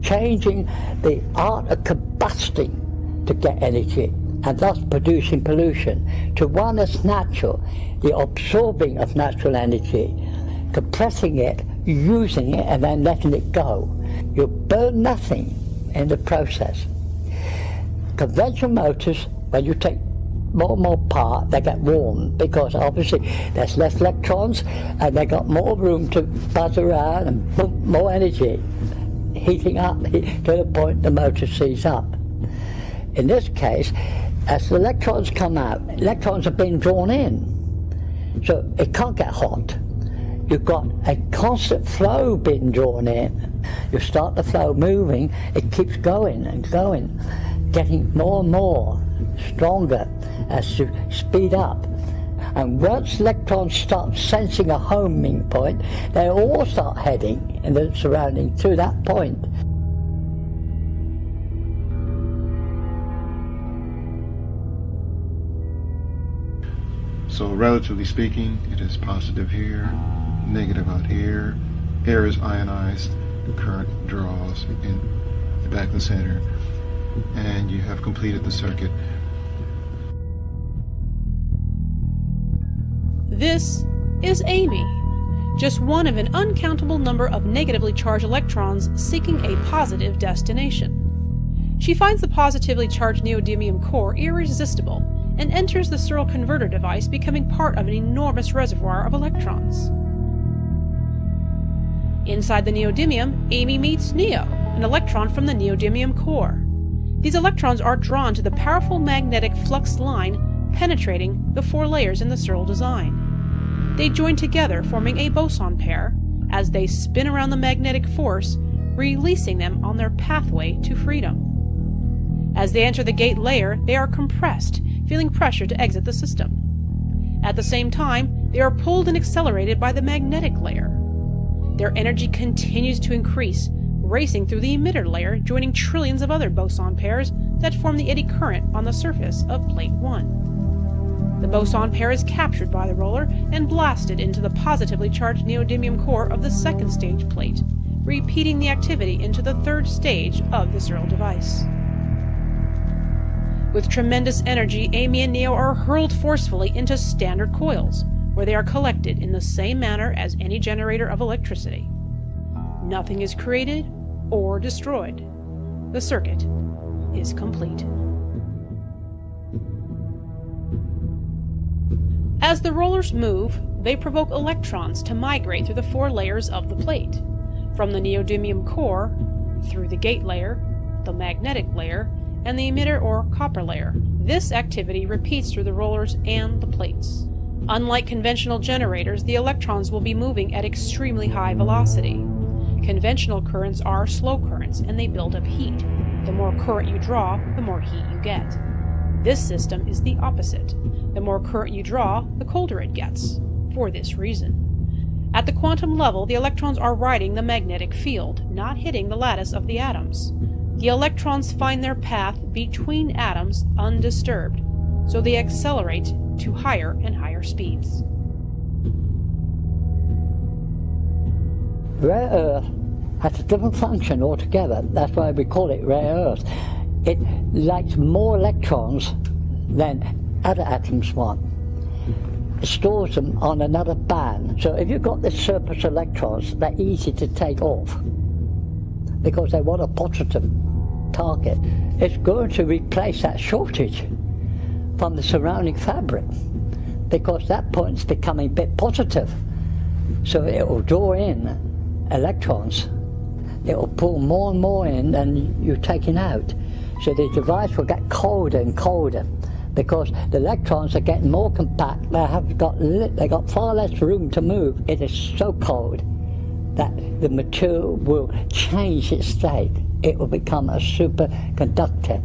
changing the art of combusting to get energy, and thus producing pollution, to one that's natural, the absorbing of natural energy, compressing it, using it, and then letting it go. You burn nothing in the process. Conventional motors, when you take more and more part, they get warm, because obviously there's less electrons and they got more room to buzz around and pump more energy, heating up to the point the motor sees up. In this case, as the electrons come out, electrons are being drawn in, so it can't get hot. You've got a constant flow being drawn in. You start the flow moving, it keeps going and going, getting more and more stronger as you speed up. And once electrons start sensing a homing point, they all start heading in the surrounding to that point. So relatively speaking, it is positive here, negative out here. Air is ionized, the current draws in the back of the center, and you have completed the circuit. This is Amy, just one of an uncountable number of negatively charged electrons seeking a positive destination. She finds the positively charged neodymium core irresistible and enters the Searl converter device, becoming part of an enormous reservoir of electrons. Inside the neodymium, Amy meets Neo, an electron from the neodymium core. These electrons are drawn to the powerful magnetic flux line penetrating the 4 layers in the Searl design. They join together, forming a boson pair, as they spin around the magnetic force, releasing them on their pathway to freedom. As they enter the gate layer, they are compressed, feeling pressure to exit the system. At the same time, they are pulled and accelerated by the magnetic layer. Their energy continues to increase, racing through the emitter layer, joining trillions of other boson pairs that form the eddy current on the surface of plate 1. The boson pair is captured by the roller and blasted into the positively charged neodymium core of the 2nd stage plate, repeating the activity into the 3rd stage of the Searl device. With tremendous energy, Amy and Neo are hurled forcefully into standard coils, where they are collected in the same manner as any generator of electricity. Nothing is created or destroyed. The circuit is complete. As the rollers move, they provoke electrons to migrate through the 4 layers of the plate, from the neodymium core, through the gate layer, the magnetic layer, and the emitter or copper layer. This activity repeats through the rollers and the plates. Unlike conventional generators, the electrons will be moving at extremely high velocity. Conventional currents are slow currents, and they build up heat. The more current you draw, the more heat you get. This system is the opposite. The more current you draw, the colder it gets, for this reason. At the quantum level, the electrons are riding the magnetic field, not hitting the lattice of the atoms. The electrons find their path between atoms undisturbed, so they accelerate to higher and higher speeds. Rare earth has a different function altogether. That's why we call it rare earth. It likes more electrons than other atoms want. It stores them on another band. So if you've got this surplus electrons, they're easy to take off because they want a positive target. It's going to replace that shortage from the surrounding fabric, because that point's becoming a bit positive. So it will draw in electrons. It will pull more and more in than you're taking out. So the device will get colder and colder because the electrons are getting more compact. They got far less room to move. It is so cold that the material will change its state. It will become a superconductor.